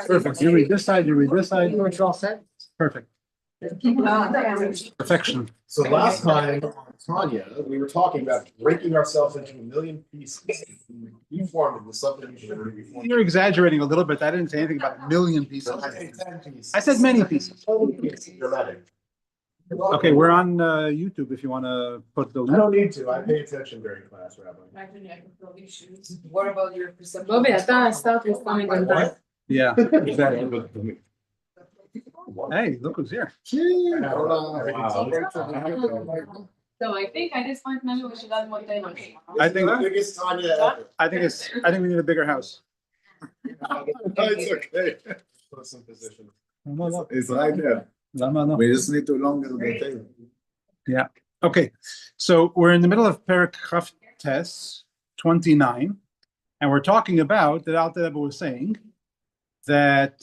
Perfect. You read this side, you read this side. It's all set. Perfect. Perfection. So last time, Tanya, we were talking about breaking ourselves into a million pieces. You formed the subdivision. You're exaggerating a little bit. I didn't say anything about a million pieces. I said 10 pieces. I said many pieces. Dramatic. Okay, we're on YouTube if you want to put the I don't need to. I pay attention during class, Rabbi. What about your perception? Yeah, exactly. Hey, look who's here. So I think I just want to know what she does one day. I think the biggest Tanya ever. I think we need a bigger house. It's okay. Put some position. No. It's right there. No. We just need to longer the table. Yeah. Okay. So we're in the middle of Perek Chaf Tes 29, and we're talking about that Alter Rebbe was saying that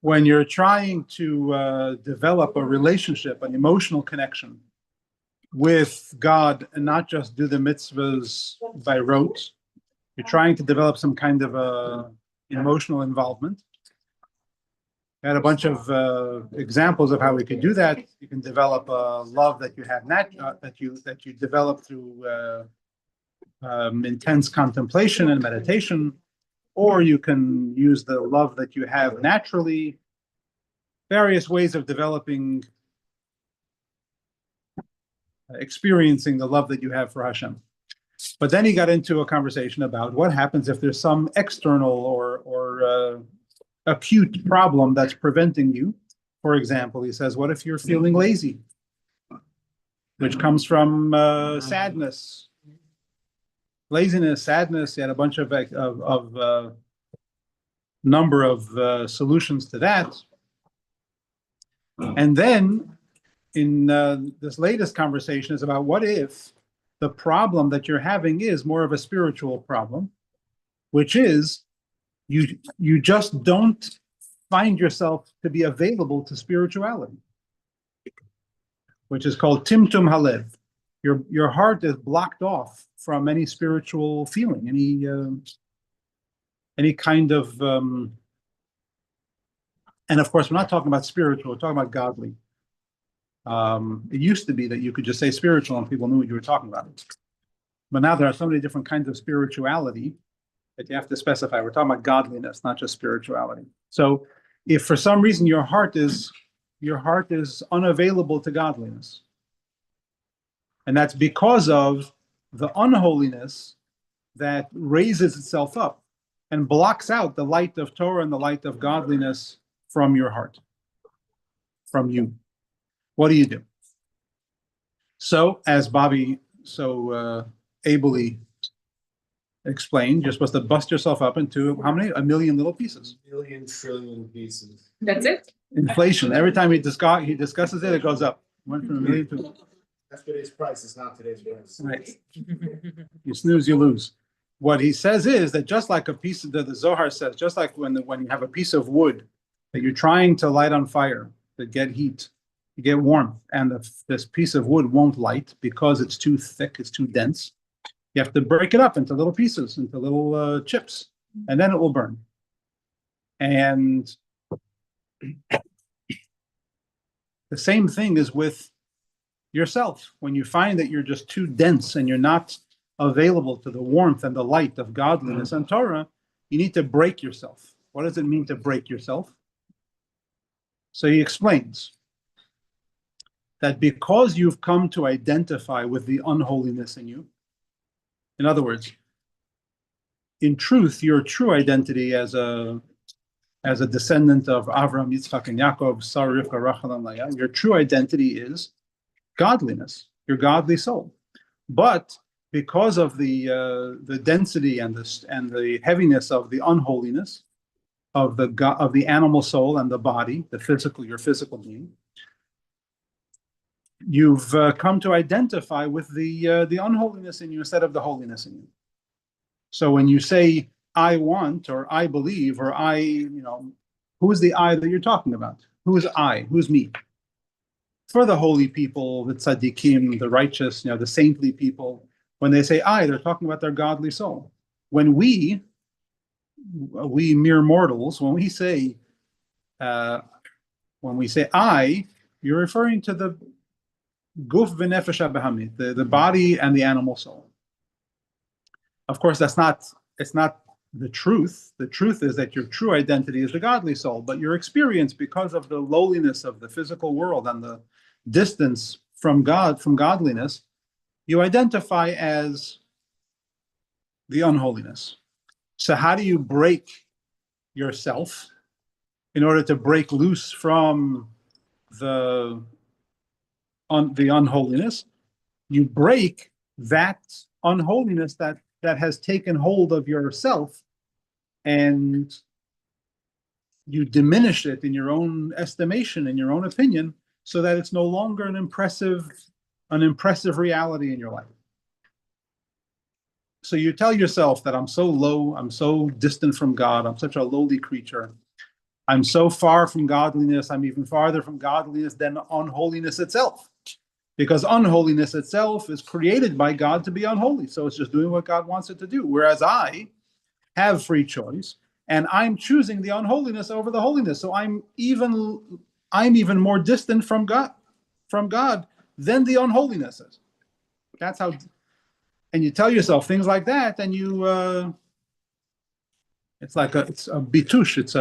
when you're trying to develop a relationship, an emotional connection with God, and not just do the mitzvahs by rote, you're trying to develop some kind of emotional involvement. I had a bunch of examples of how we could do that. You can develop a love that you have that you develop through intense contemplation and meditation, or you can use the love that you have naturally. Various ways of developing, experiencing the love that you have for Hashem. But then he got into a conversation about what happens if there's some external or acute problem that's preventing you. For example, he says, what if you're feeling lazy, which comes from sadness, laziness, sadness. He had a bunch of number of solutions to that. And then in this latest conversation is about what if the problem that you're having is more of a spiritual problem, which is you just don't find yourself to be available to spirituality, which is called Timtum Halev. Your heart is blocked off from any spiritual feeling, any kind of, and of course, we're not talking about spiritual, we're talking about godly. It used to be that you could just say spiritual and people knew what you were talking about. But now there are so many different kinds of spirituality that you have to specify. We're talking about godliness, not just spirituality. So if for some reason your heart is unavailable to godliness, and that's because of the unholiness that raises itself up and blocks out the light of Torah and the light of godliness from your heart, from you. What do you do? So, as Bobby so ably explained, you're supposed to bust yourself up into how many? A million little pieces. A million trillion pieces. That's it? Inflation. Every time he discusses it, it goes up. Went from a million to... That's today's price. It's not today's price. Right. You snooze, you lose. What he says is that just like a piece of the Zohar says, just like when you have a piece of wood that you're trying to light on fire to get heat, you get warmth, and this piece of wood won't light because it's too thick, it's too dense. You have to break it up into little pieces, into little chips, and then it will burn. And the same thing is with yourself. When you find that you're just too dense and you're not available to the warmth and the light of godliness and Torah, you need to break yourself. What does it mean to break yourself? So he explains that because you've come to identify with the unholiness in you, in other words, in truth, your true identity as a descendant of Avraham, Yitzchak, and Yaakov, Sarah, Rivka, Rachel, and Leah, your true identity is godliness, your godly soul. But because of the density and the heaviness of the unholiness of the animal soul and the body, your physical being, you've come to identify with the unholiness in you instead of the holiness in you. So when you say I want or I believe or I Who is the I that you're talking about? Who is I? Who's me? For the holy people, the tzaddikim, the righteous, the saintly people, when they say I, they're talking about their godly soul. When we mere mortals, uh, when we say I, you're referring to the guf v'nefesh habahami, the body and the animal soul. Of course, it's not the truth. The truth is that your true identity is the godly soul, but your experience, because of the lowliness of the physical world and the distance from God, from godliness, you identify as the unholiness. So how do you break yourself in order to break loose from the unholiness? You break that unholiness that has taken hold of yourself, and you diminish it in your own estimation, in your own opinion, so that it's no longer an impressive reality in your life. So you tell yourself that I'm so low, I'm so distant from God, I'm such a lowly creature, I'm so far from godliness, I'm even farther from godliness than unholiness itself. Because unholiness itself is created by God to be unholy. So it's just doing what God wants it to do. Whereas I have free choice, and I'm choosing the unholiness over the holiness. So I'm even more distant from God than the unholiness is. That's how. And you tell yourself things like that, and it's a bitush. It's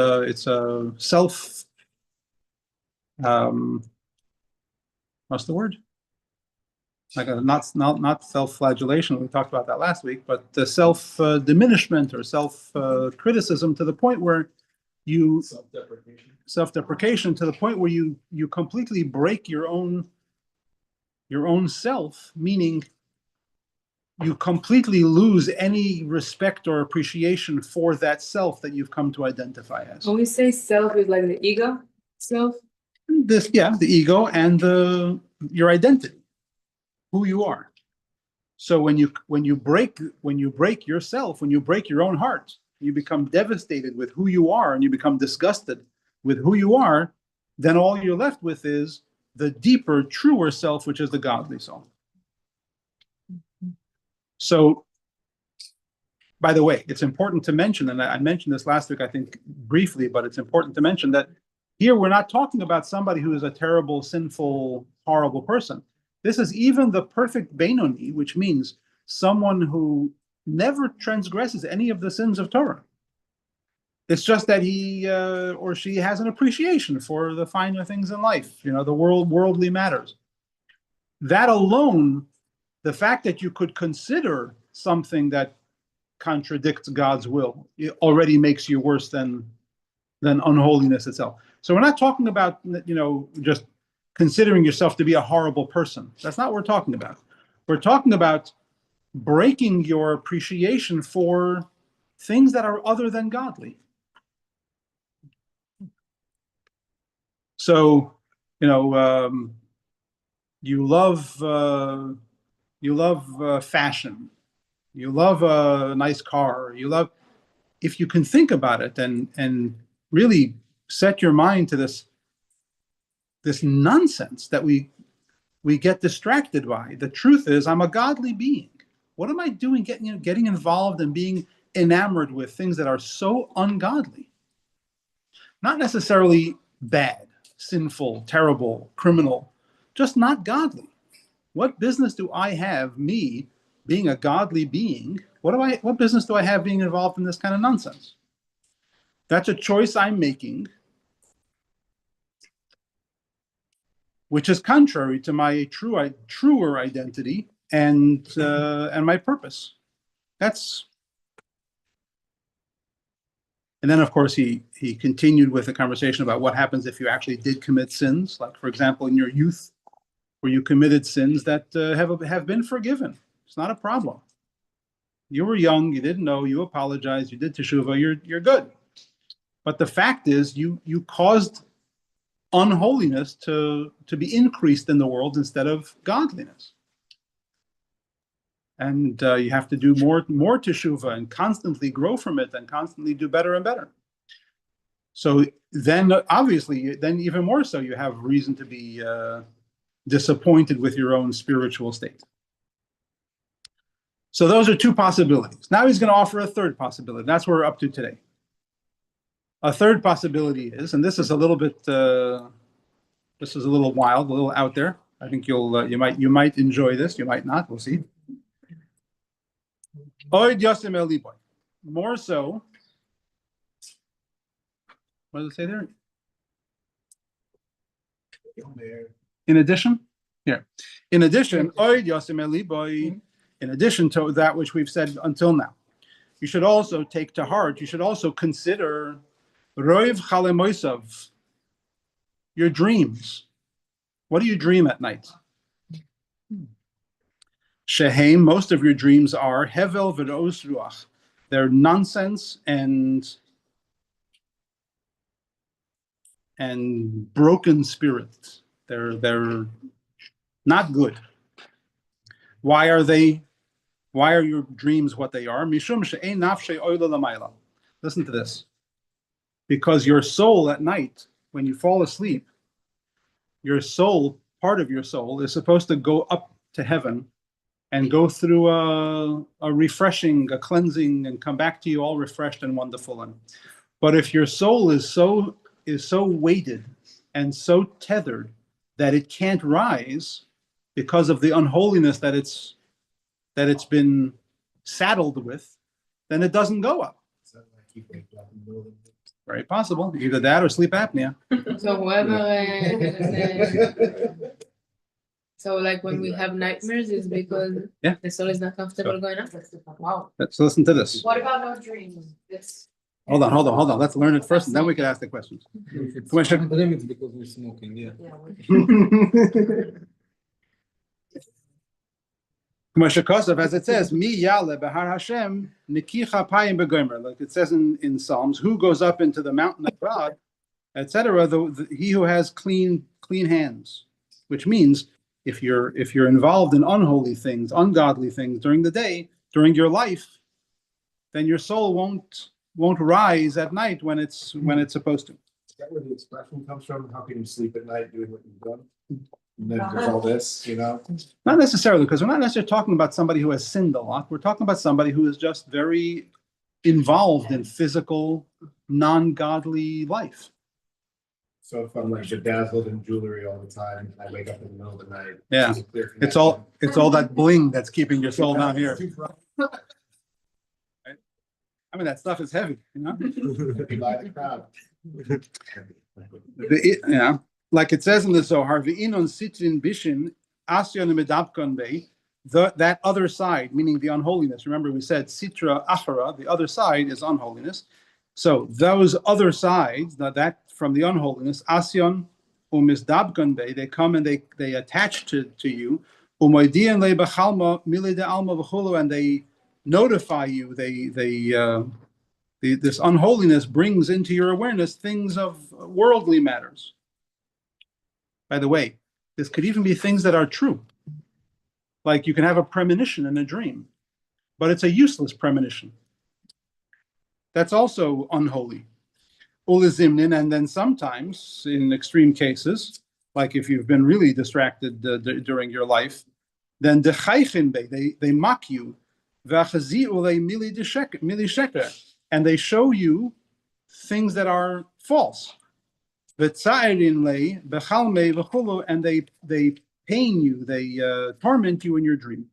a self. What's the word? Like not self-flagellation. We talked about that last week, but the self-diminishment or self-criticism to the point where you self-deprecation to the point where you completely break your own self, meaning you completely lose any respect or appreciation for that self that you've come to identify as. When we say self, is like the ego self? The ego and your identity, who you are. So when you break yourself, when you break your own heart, you become devastated with who you are, and you become disgusted with who you are, then all you're left with is the deeper, truer self, which is the godly soul. So, by the way, it's important to mention, and I mentioned this last week, I think briefly, but it's important to mention that here we're not talking about somebody who is a terrible, sinful, horrible person. This is even the perfect Benoni, which means someone who never transgresses any of the sins of Torah. It's just that he or she has an appreciation for the finer things in life, the worldly matters. That alone, the fact that you could consider something that contradicts God's will, it already makes you worse than unholiness itself. So we're not talking about, just considering yourself to be a horrible person. That's not what we're talking about. We're talking about breaking your appreciation for things that are other than godly. So, you love fashion. You love a nice car. If you can think about it and really set your mind to this nonsense that we get distracted by. The truth is, I'm a godly being. What am I doing getting involved and being enamored with things that are so ungodly? Not necessarily bad, sinful, terrible, criminal, just not godly. What business do I have, me being a godly being? What business do I have being involved in this kind of nonsense? That's a choice I'm making, which is contrary to my truer identity and my purpose. And then, of course, he continued with a conversation about what happens if you actually did commit sins, like, for example, in your youth, where you committed sins that have been forgiven. It's not a problem. You were young, you didn't know, you apologized, you did teshuvah, you're good. But the fact is, you caused unholiness to be increased in the world instead of godliness. And you have to do more teshuvah and constantly grow from it and constantly do better and better. So then, obviously, then even more so, you have reason to be disappointed with your own spiritual state. So those are two possibilities. Now he's going to offer a third possibility. That's where we're up to today. A third possibility is, and this is a little bit, this is a little wild, a little out there. I think you might enjoy this, you might not. We'll see. Oid Yosem El Liboy. More so. What does it say there? In addition, here. In addition, Oid Yosem El Liboy. In addition to that which we've said until now, you should also take to heart. You should also consider Roiv Chalemoisav, your dreams. What do you dream at night? Shehem, most of your dreams are Hevel v'Ros Ruach. They're nonsense and broken spirit. They're not good. Why are your dreams what they are? Mishum she'ein nafshei oila lamayla. Listen to this. Because your soul at night, when you fall asleep, your soul, part of your soul, is supposed to go up to heaven and go through a refreshing, a cleansing, and come back to you all refreshed and wonderful. But if your soul is so weighted and so tethered that it can't rise because of the unholiness that it's been saddled with, then it doesn't go up. Very possible. Either that or sleep apnea. So so like when we have nightmares, it's because the soul is not comfortable going up. Wow. Let's listen to this. What about no dreams? Hold on. Let's learn it first, and then we can ask the questions. It's because we're smoking, yeah. As it says, Mi Yale Behar Hashem Nikicha Payim Begomer. Like it says in Psalms, who goes up into the mountain of God, etc. He who has clean hands, which means if you're involved in unholy things, ungodly things during the day, during your life, then your soul won't rise at night when it's supposed to. Is that where the expression comes from? How can you sleep at night doing what you've done? And then there's all this, Not necessarily, because we're not necessarily talking about somebody who has sinned a lot. We're talking about somebody who is just very involved in physical, non-godly life. So if I'm like bedazzled in jewelry all the time, and I wake up in the middle of the night. Yeah, it's all that bling that's keeping your soul down here. I mean, that stuff is heavy, By the crowd. Like it says in the Zohar, "V'inon sitrin bishin asyon medapkon bei." That other side, meaning the unholiness. Remember, we said sitra achara. The other side is unholiness. So those other sides, that from the unholiness, asyon umisdabkon bei, they come and they attach to you. Umoidian le bechalma mile de alma v'chulu, and they notify you. This unholiness brings into your awareness things of worldly matters. By the way, this could even be things that are true. Like you can have a premonition in a dream, but it's a useless premonition. That's also unholy. Ulizimnin, and then sometimes, in extreme cases, like if you've been really distracted during your life, then they mock you, and they show you things that are false. And they pain you, they torment you in your dream.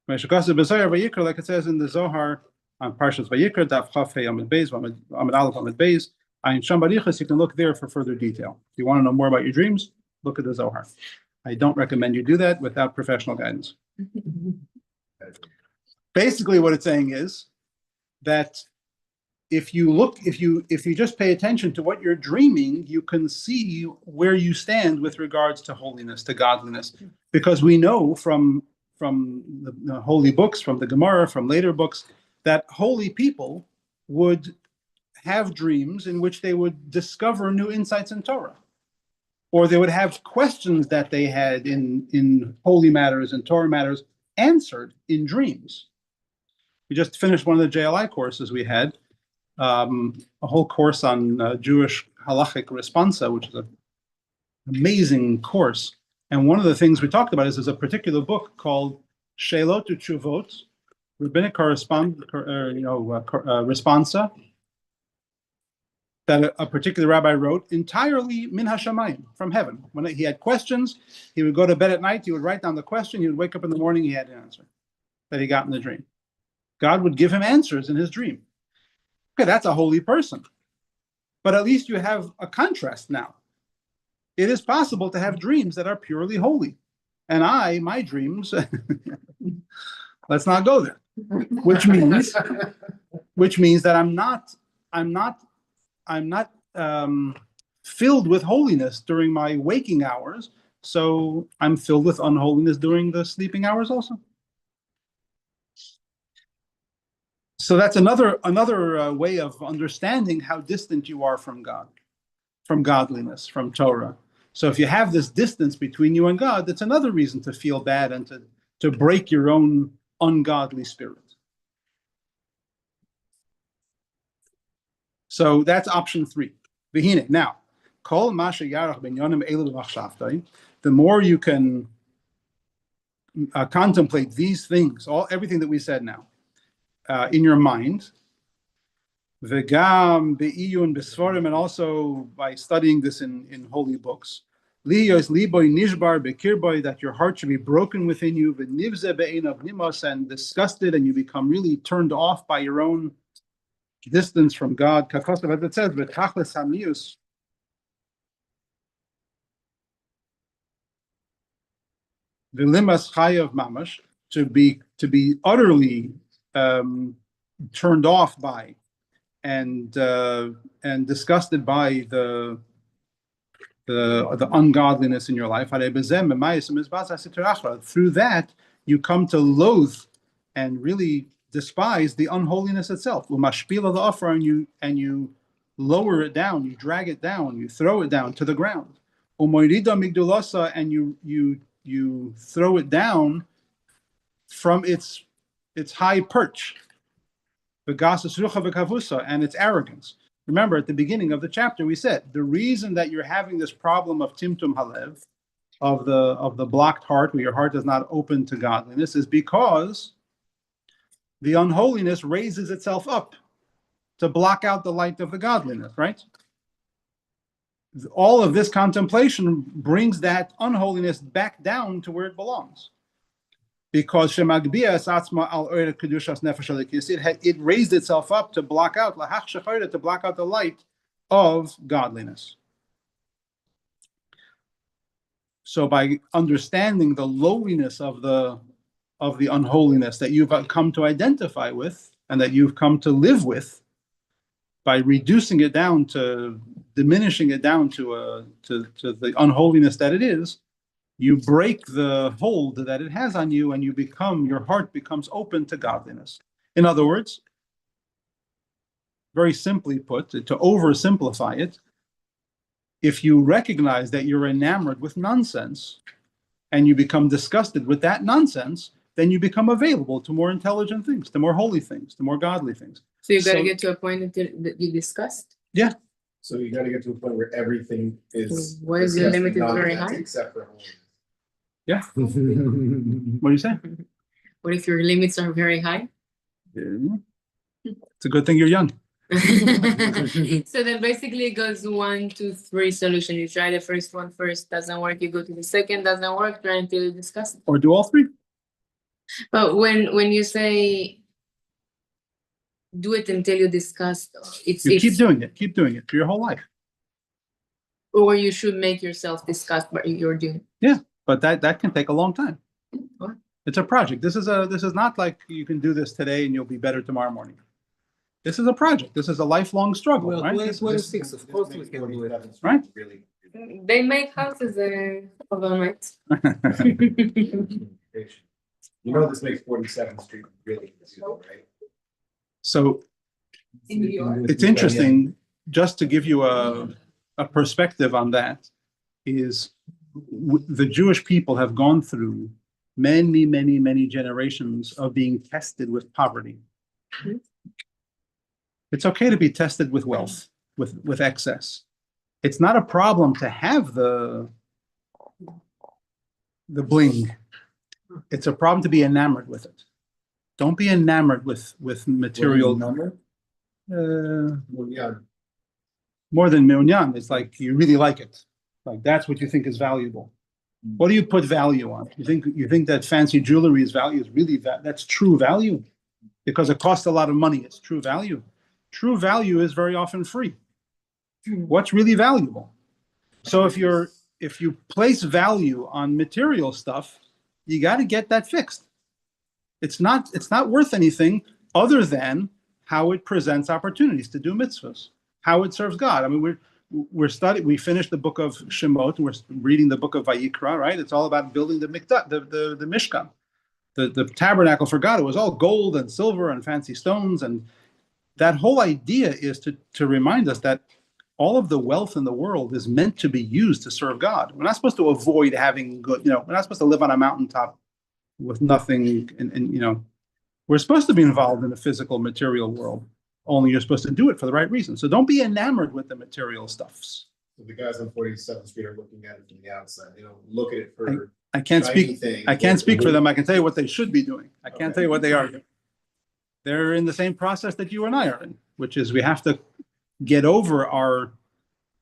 Like it says in the Zohar on Parshas Vayikra, Daf Chaf Hey Amid Beis, Amid Aleph Amid Beis, Ayin Sham Barichas. You can look there for further detail. If you want to know more about your dreams, look at the Zohar. I don't recommend you do that without professional guidance. Basically, what it's saying is that if you just pay attention to what you're dreaming, you can see where you stand with regards to holiness, to godliness, because we know from the holy books, from the Gemara, from later books, that holy people would have dreams in which they would discover new insights in Torah, or they would have questions that they had in holy matters and Torah matters answered in dreams. We just finished one of the JLI courses we had. a whole course on Jewish halachic responsa, which is an amazing course. And one of the things we talked about is there's a particular book called Shelot Uchuvot, rabbinic responsa, that a particular rabbi wrote entirely min hashamayim, from heaven. When he had questions, he would go to bed at night, he would write down the question, he would wake up in the morning, he had an answer that he got in the dream. God would give him answers in his dream. Okay, that's a holy person. But at least you have a contrast now. It is possible to have dreams that are purely holy. And my dreams, let's not go there. Which means that I'm not filled with holiness during my waking hours, so I'm filled with unholiness during the sleeping hours also. So that's another way of understanding how distant you are from God, from godliness, from Torah. So if you have this distance between you and God, that's another reason to feel bad and to break your own ungodly spirit. So that's option 3. V'hine. Now, kol masha yarach ben yonim elu v'machshavtai, the more you can contemplate these things, everything that we said now, in your mind, v'gam be'iyun b'sforim, and also by studying this in holy books, liyos liboy nishbar bekirboy, that your heart should be broken within you, v'nivze be'einav nimos, and disgusted, and you become really turned off by your own distance from God. Kakosav, as it says, v'tachlis hamius, v'limas chayav mamash, to be utterly turned off by and disgusted by the ungodliness in your life. Through that, you come to loathe and really despise the unholiness itself. And you lower it down, you drag it down, you throw it down to the ground. And you throw it down from its high perch, and its arrogance. Remember, at the beginning of the chapter, we said the reason that you're having this problem of timtum halev, of the blocked heart, where your heart is not open to godliness, is because the unholiness raises itself up to block out the light of the godliness, right? All of this contemplation brings that unholiness back down to where it belongs. Because it raised itself up to block out the light of godliness. So by understanding the lowliness of the unholiness that you've come to identify with and that you've come to live with, by reducing it down to diminishing it down to the unholiness that it is, you break the hold that it has on you, and your heart becomes open to godliness. In other words, very simply put, to oversimplify it, if you recognize that you're enamored with nonsense and you become disgusted with that nonsense, then you become available to more intelligent things, to more holy things, to more godly things. So you got to get to a point that you discussed? Yeah. So you got to get to a point where everything is. What is the limit? Is very high? Except for holiness. Yeah. What do you say? What if your limits are very high? It's a good thing you're young. So then basically it goes 1, 2, 3 solution. You try the first one first, doesn't work. You go to the second, doesn't work. Try until you discuss it. Or do all 3. But when you say do it until you discuss, Keep doing it for your whole life. Or you should make yourself discuss what you're doing. Yeah, but that can take a long time. What? It's a project. This is not like you can do this today and you'll be better tomorrow morning. This is a project. This is a lifelong struggle, Well, right? 26, of course we can do it. Right? Really. They make houses overnight. You know this makes 47th Street really confusing, right? So In New York. it's interesting, just to give you a perspective on that, is the Jewish people have gone through many, many, many generations of being tested with poverty. It's okay to be tested with wealth, with excess. It's not a problem to have the bling. It's a problem to be enamored with it. Don't be enamored with material. Yeah. More than minyan. It's like you really like it. Like that's what you think is valuable. What do you put value on? You think that fancy jewelry is value is really that's true value? Because it costs a lot of money. It's true value. True value is very often free. What's really valuable? So if you place value on material stuff, you got to get that fixed. It's not worth anything other than how it presents opportunities to do mitzvahs, how it serves God. I mean, we finished the book of Shemot, and we're reading the book of Vayikra, right? It's all about building the mikdash, the Mishkan, the tabernacle for God. It was all gold and silver and fancy stones, and that whole idea is to remind us that all of the wealth in the world is meant to be used to serve God. We're not supposed to avoid having good, we're not supposed to live on a mountaintop with nothing, and we're supposed to be involved in the physical material world. Only you're supposed to do it for the right reason. So don't be enamored with the material stuffs. So the guys on 47th Street are looking at it from the outside. They don't look at it for I can't shiny speak. things. I can't speak for them. I can tell you what they should be doing. I can't Okay. tell you what they are doing. They're in the same process that you and I are in, which is we have to get over our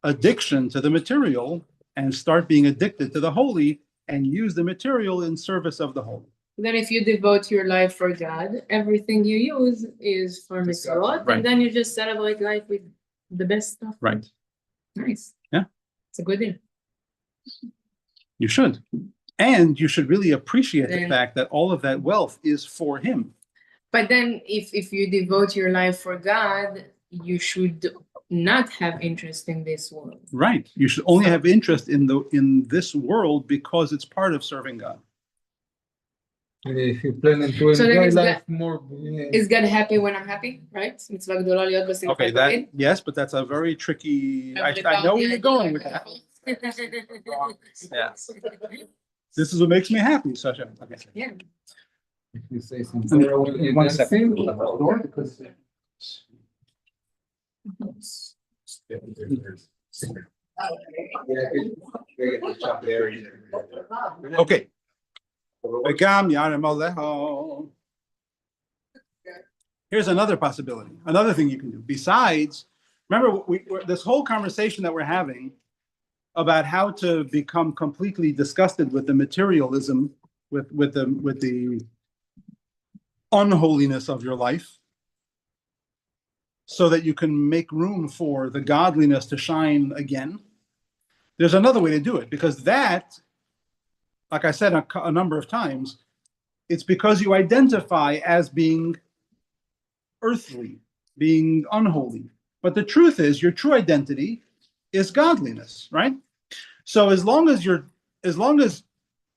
addiction to the material and start being addicted to the holy and use the material in service of the holy. Then if you devote your life for God, everything you use is for mitzvot, Right. and then you just celebrate life with the best stuff. Right. Nice. Yeah. It's a good thing. You should. And you should really appreciate the Then- fact that all of that wealth is for him. But then if you devote your life for God, you should not have interest in this world. Right. You should only have interest in this world because it's part of serving God. If you plan to So then enjoy it's life more, Is God happy when I'm happy, right? Mitzvah gdola liot b'simcha Okay, tמיד. yes, but that's a very tricky. I know where you're going with that. Yeah. This is what makes me happy, Sasha. Okay. Yeah. if you say something, One second. Okay. V'gam yarem aleho. Here's another possibility, another thing you can do. Besides, remember, this whole conversation that we're having about how to become completely disgusted with the materialism, with the unholiness of your life, so that you can make room for the godliness to shine again. There's another way to do it, because that, like I said a number of times, it's because you identify as being earthly, being unholy. But the truth is, your true identity is godliness, right? So as long as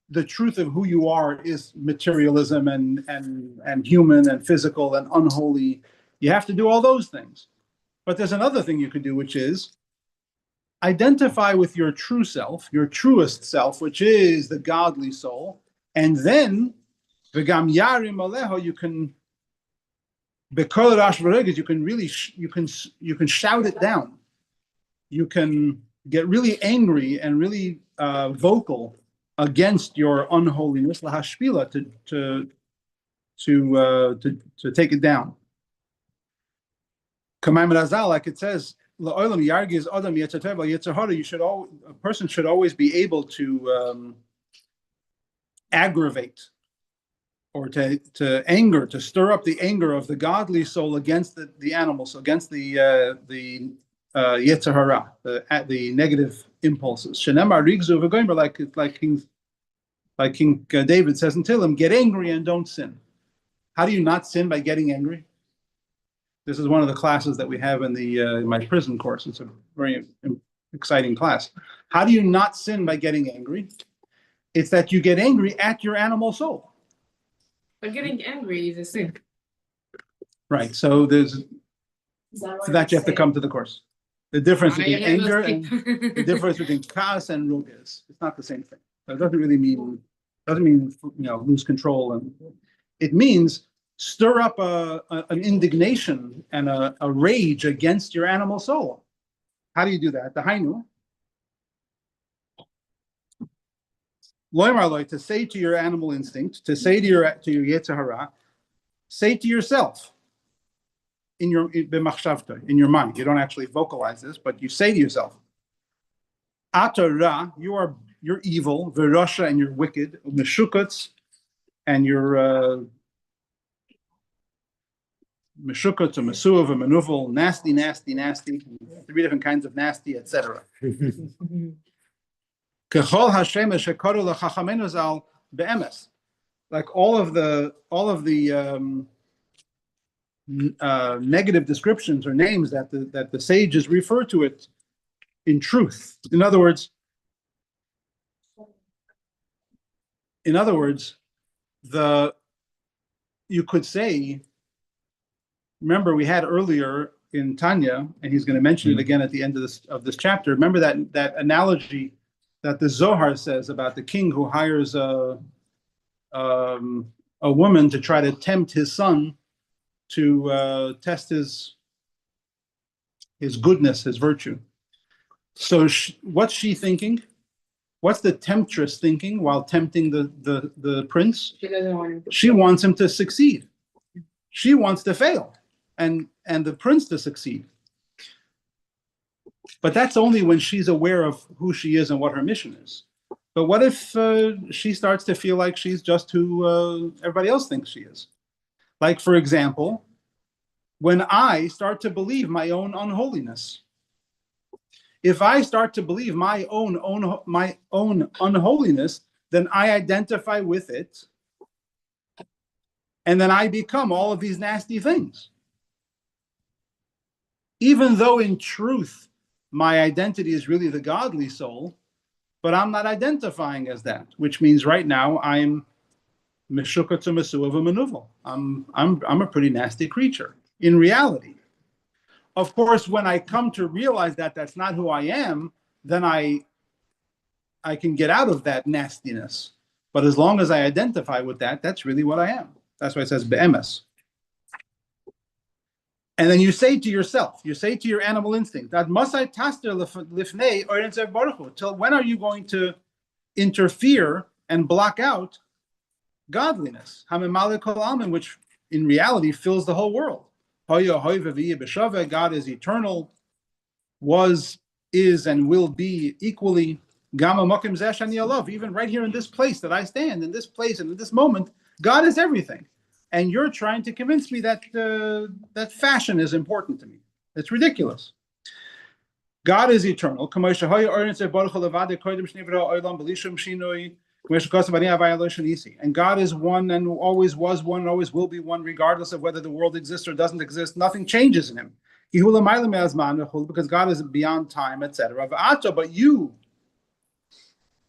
the truth of who you are is materialism and human and physical and unholy, you have to do all those things. But there's another thing you could do, which is identify with your true self, your truest self, which is the godly soul, and then v'gam yarim aleho, you can b'kol rash v'reged, you can really you can shout it down. You can get really angry and really vocal against your unholiness, lahashpila, to take it down. Commandment Azal, like it says, la'olam yargiz adam yetzer tov yetzer hara. A person should always be able to aggravate or to anger, to stir up the anger of the godly soul against the animals, against the yetzer hara, the negative impulses. Shenemar rigzu v'goymer, like King David says in Tehillim, get angry and don't sin. How do you not sin by getting angry? This is one of the classes that we have in my prison course. It's a very exciting class. How do you not sin by getting angry? It's that you get angry at your animal soul. But getting angry is a sin. Right. So for that you have to come to the course. The difference between anger and the difference between kas and rugas. It's not the same thing. So it doesn't mean lose control, and it means stir up an indignation and a rage against your animal soul. How do you do that? The Hainu. Loimar loy, to say to your animal instinct, to say to your Yetzer Hara, say to yourself in your mind. You don't actually vocalize this, but you say to yourself, Ata Ra, you're evil, Virasha, and you're wicked, Meshukatz, and you're Meshukatz, or Mesuv, or Menufel, nasty, nasty, nasty, 3 different kinds of nasty, etc. Kechol Hashem shekaru lechachamenu zal be'emes. Like all of the negative descriptions or names that the sages refer to it in truth. In other words, you could say, remember we had earlier in Tanya, and he's going to mention it again at the end of this chapter. Remember that analogy that the Zohar says about the king who hires a woman to try to tempt his son to test his goodness, his virtue. So what's she thinking? What's the temptress thinking while tempting the prince? She doesn't want him to She wants him to succeed. She wants to fail, and the prince to succeed. But that's only when she's aware of who she is and what her mission is. But what if she starts to feel like she's just who everybody else thinks she is? Like, for example, when I start to believe my own unholiness. If I start to believe my own unholiness, then I identify with it, and then I become all of these nasty things. Even though in truth, my identity is really the godly soul, but I'm not identifying as that, which means right now I'm Meshuka to Mesu of a Manuval. I'm a pretty nasty creature in reality. Of course, when I come to realize that that's not who I am, then I can get out of that nastiness. But as long as I identify with that, that's really what I am. That's why it says be'emes. And then you say to yourself, you say to your animal instinct, that masai taster lifnei orenzev baruch. Till when are you going to interfere and block out godliness? Hamemale kol almin, which in reality fills the whole world. God is eternal, was, is, and will be equally. Even right here in this place that I stand, in this place and in this moment, God is everything. And you're trying to convince me that that fashion is important to me. It's ridiculous. God is eternal. And God is one and always was one and always will be one, regardless of whether the world exists or doesn't exist. Nothing changes in him. Because God is beyond time, etc. But you,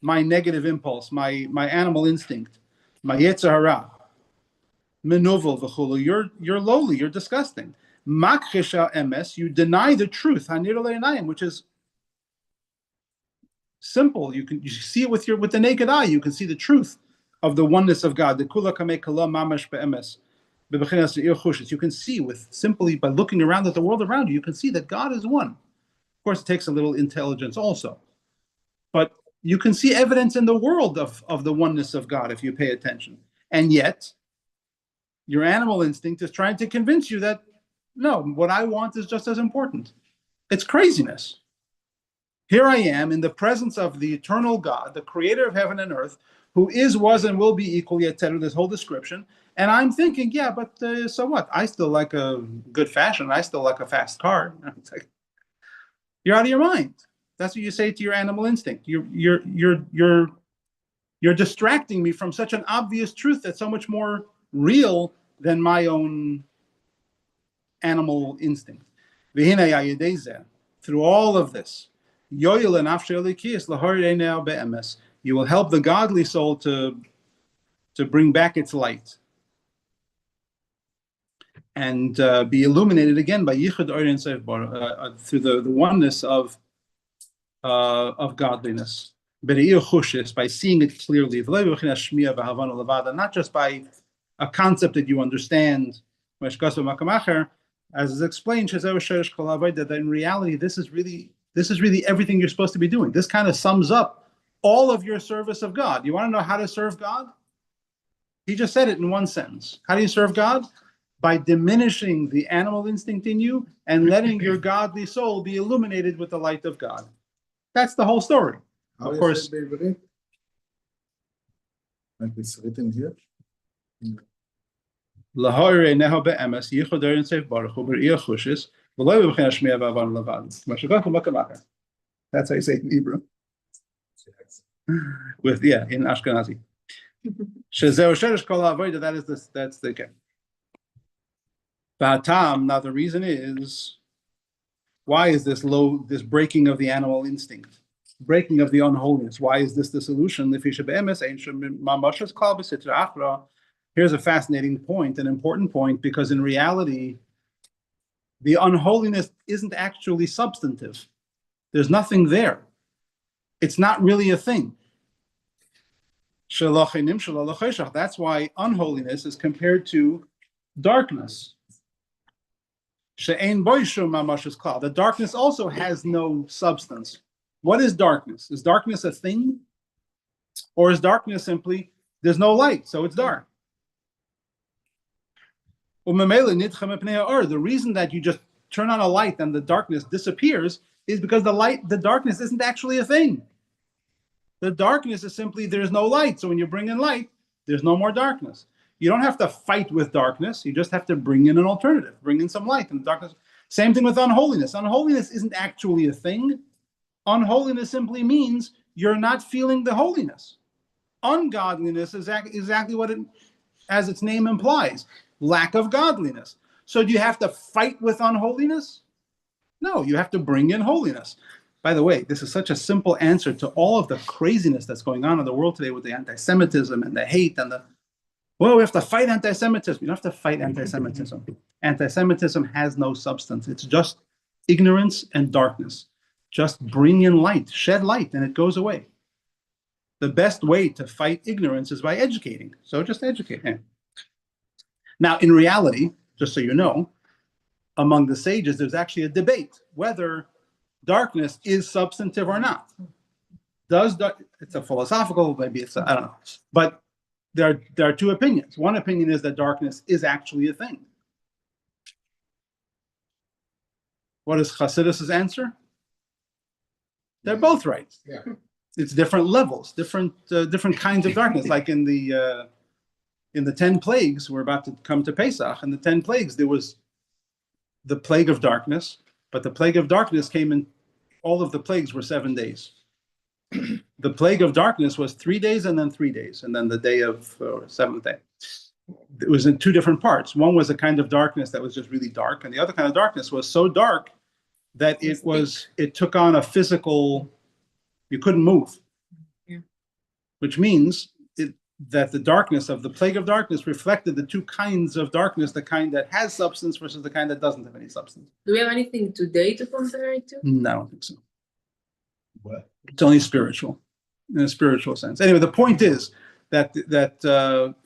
my negative impulse, my animal instinct, my Yetzer Hara, Menovel v'chulu, you're lowly, you're disgusting. Makhisha emes, you deny the truth, which is simple. You see it with the naked eye. You can see the truth of the oneness of God. The kula kamei kala mamash be'emes, bebechinas irchushis. You can see with simply by looking around at the world around you, you can see that God is one. Of course, it takes a little intelligence also, but you can see evidence in the world of the oneness of God if you pay attention. And yet, your animal instinct is trying to convince you that no, what I want is just as important. It's craziness. Here I am in the presence of the eternal God, the creator of heaven and earth, who is, was, and will be equally, etc., this whole description. And I'm thinking, yeah, but so what? I still like a good fashion. I still like a fast car. It's like, you're out of your mind. That's what you say to your animal instinct. You're distracting me from such an obvious truth that's so much more real than my own animal instinct. Through all of this, you will help the godly soul to bring back its light and be illuminated again by yichud through the oneness of godliness. By seeing it clearly, not just by a concept that you understand, as is explained, that in reality, this is really everything you're supposed to be doing. This kind of sums up all of your service of God. You want to know how to serve God? He just said it in one sentence. How do you serve God? By diminishing the animal instinct in you and letting your godly soul be illuminated with the light of God. That's the whole story. How Of is course. it בעברית? Like it's written here. Lahore neho be'emes yichud erin seif baruch hu b'riyah chushis v'lo b'b'chin hashmiya v'avan levad. That's how you say it in Hebrew. With in Ashkenazi. Shezeu sheresh kol ha'avoda. That's the case. Ba'atam. Now the reason is, why is this breaking of the animal instinct, breaking of the unholiness? Why is this the solution? Here's a fascinating point, an important point, because in reality, the unholiness isn't actually substantive. There's nothing there. It's not really a thing. That's why unholiness is compared to darkness. The darkness also has no substance. What is darkness? Is darkness a thing? Or is darkness simply, there's no light, so it's dark? The reason that you just turn on a light and the darkness disappears is because the darkness isn't actually a thing. The darkness is simply, there's no light. So when you bring in light, there's no more darkness. You don't have to fight with darkness. You just have to bring in an alternative, bring in some light in the darkness. Same thing with unholiness. Unholiness isn't actually a thing. Unholiness simply means you're not feeling the holiness. Ungodliness is exactly what it, as its name implies, lack of godliness. So do you have to fight with unholiness? No, you have to bring in holiness. By the way, this is such a simple answer to all of the craziness that's going on in the world today with the anti-Semitism and the hate and we have to fight anti-Semitism. You don't have to fight anti-Semitism. Anti-Semitism has no substance. It's just ignorance and darkness. Just bring in light, shed light, and it goes away. The best way to fight ignorance is by educating. So just educate. Now, in reality, just so you know, among the sages, there's actually a debate whether darkness is substantive or not. It's a philosophical, maybe it's I don't know. But there are two opinions. One opinion is that darkness is actually a thing. What is Chassidus' answer? They're both right. Yeah. It's different levels, different kinds of darkness. Like in the 10 plagues, we're about to come to Pesach. In the 10 plagues, there was the plague of darkness, but the plague of darkness came in. All of the plagues were 7 days. The plague of darkness was 3 days and then 3 days, and then the day of seventh day. It was in two different parts. One was a kind of darkness that was just really dark, and the other kind of darkness was so dark that it took on a physical, you couldn't move. Yeah. Which means that the darkness of the plague of darkness reflected the two kinds of darkness, the kind that has substance versus the kind that doesn't have any substance. Do we have anything today to compare it to? No, I don't think so. What? It's only spiritual, in a spiritual sense. Anyway, the point is that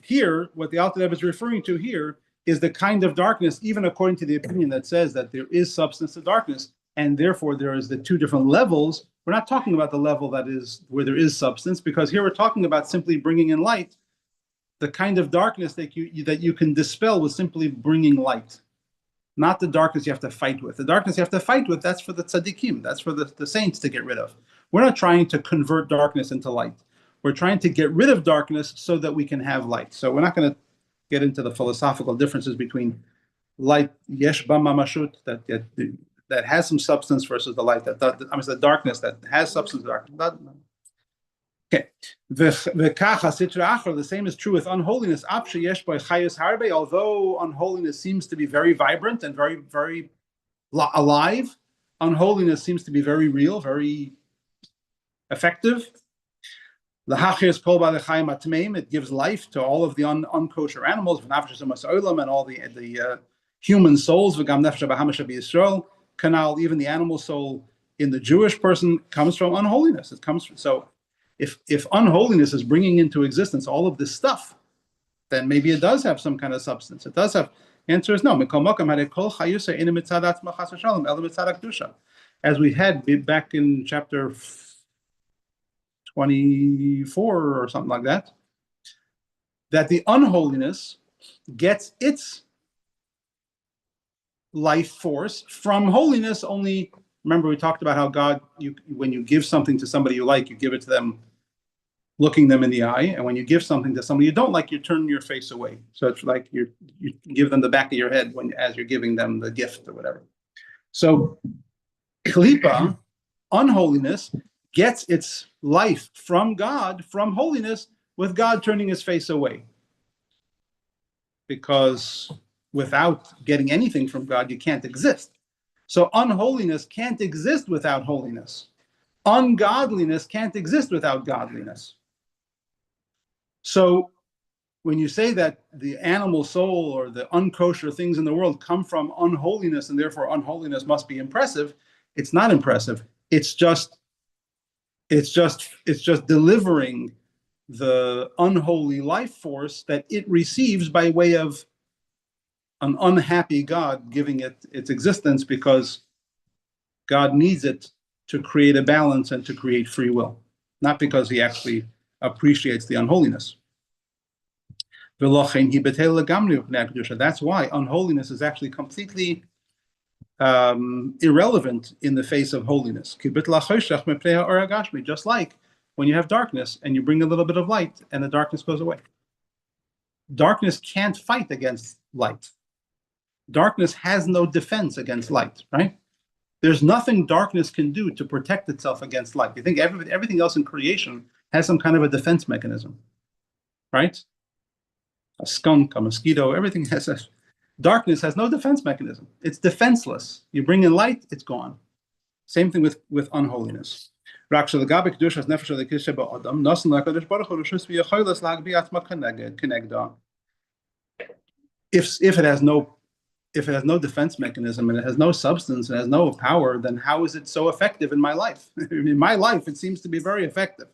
here, what the Alter Rebbe is referring to here is the kind of darkness, even according to the opinion that says that there is substance to darkness, and therefore there is the two different levels. We're not talking about the level that is where there is substance, because here we're talking about simply bringing in light. The kind of darkness that you can dispel with simply bringing light, not the darkness you have to fight with. The darkness you have to fight with, that's for the tzaddikim, that's for the saints to get rid of. We're not trying to convert darkness into light. We're trying to get rid of darkness so that we can have light. So we're not going to get into the philosophical differences between light, yesh ba mamashut, that has some substance versus the light the darkness that has substance. Okay. The same is true with unholiness. Although unholiness seems to be very vibrant and very, very alive, unholiness seems to be very real, very effective. It gives life to all of the unkosher animals, and all the human souls. Even the animal soul in the Jewish person comes from unholiness. It comes from, so if unholiness is bringing into existence all of this stuff, then maybe it does have some kind of substance. It does have. The answer is no. As we had back in chapter 24 or something like that, that the unholiness gets its life force from holiness. Only remember, we talked about how God, when you give something to somebody you like, you give it to them looking them in the eye, and when you give something to somebody you don't like, you turn your face away. So it's like you give them the back of your head as you're giving them the gift or whatever. So klipa, unholiness, gets its life from God, from holiness, with God turning his face away. Because without getting anything from God, you can't exist. So unholiness can't exist without holiness. Ungodliness can't exist without godliness. So when you say that the animal soul or the unkosher things in the world come from unholiness and therefore unholiness must be impressive, it's not impressive. It's just delivering the unholy life force that it receives by way of an unhappy God giving it its existence, because God needs it to create a balance and to create free will, not because he actually appreciates the unholiness. That's why unholiness is actually completely irrelevant in the face of holiness. Just like when you have darkness and you bring a little bit of light and the darkness goes away. Darkness can't fight against light. Darkness has no defense against light, right? There's nothing darkness can do to protect itself against light. You think everything else in creation has some kind of a defense mechanism, right? A skunk, a mosquito, everything has a... Darkness has no defense mechanism. It's defenseless. You bring in light, it's gone. Same thing with unholiness. If it has no defense mechanism and it has no substance and has no power, then how is it so effective in my life? In my life, it seems to be very effective.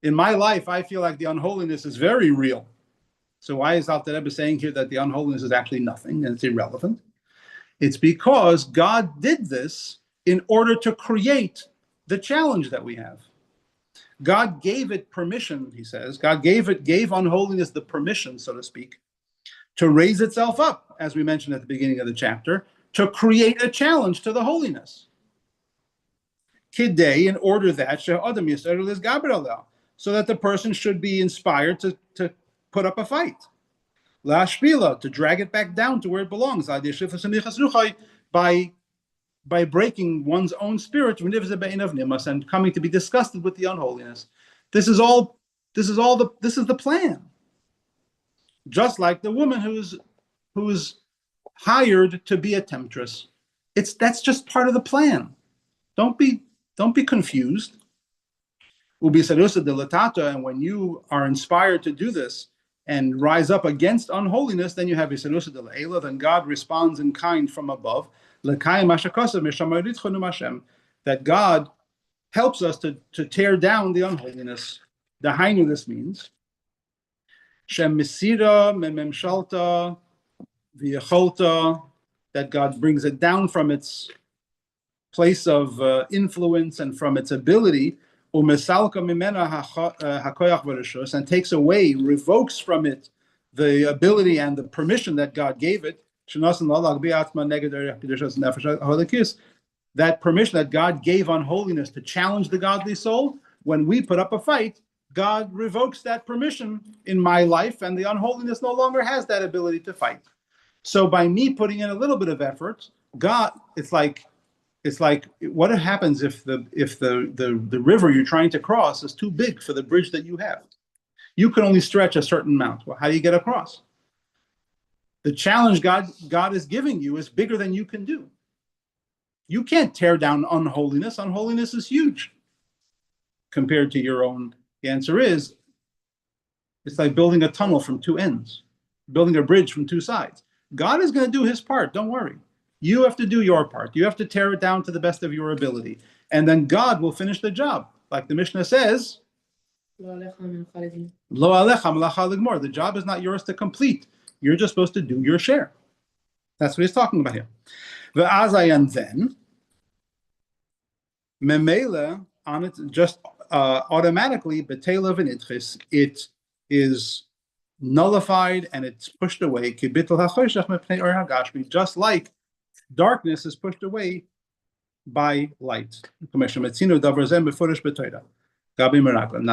In my life, I feel like the unholiness is very real. So why is Alter Rebbe saying here that the unholiness is actually nothing and it's irrelevant? It's because God did this in order to create the challenge that we have. God gave it permission, he says. God gave unholiness the permission, so to speak, to raise itself up, as we mentioned at the beginning of the chapter, to create a challenge to the holiness. Kidei, in order that so that the person should be inspired to put up a fight. La shpila, to drag it back down to where it belongs. By breaking one's own spirit and coming to be disgusted with the unholiness. This is the plan. Just like the woman who's hired to be a temptress. That's just part of the plan. Don't be confused. And when you are inspired to do this and rise up against unholiness, then you have Isarusa de La'ela, then God responds in kind from above. That God helps us to tear down the unholiness. The Hainu, this means Shemisira mememshalta v'yacholta, that God brings it down from its place of influence and from its ability, umesalka mimena hakoyach v'reshus, and takes away, revokes from it the ability and the permission that God gave it. That permission that God gave on holiness to challenge the godly soul, when we put up a fight, God revokes that permission in my life, and the unholiness no longer has that ability to fight. So by me putting in a little bit of effort, God, it's like what happens if the river you're trying to cross is too big for the bridge that you have? You can only stretch a certain amount. Well, how do you get across? The challenge God is giving you is bigger than you can do. You can't tear down unholiness. Unholiness is huge compared to your own. The answer is, it's like building a tunnel from two ends, building a bridge from two sides. God is going to do his part. Don't worry. You have to do your part. You have to tear it down to the best of your ability. And then God will finish the job. Like the Mishnah says, Lo alecha malacha ligmor. The job is not yours to complete. You're just supposed to do your share. That's what he's talking about here. Ve'azayan then, memela on it just automatically betela v'nitchis. It is nullified and it's pushed away. Just like darkness is pushed away by light. Now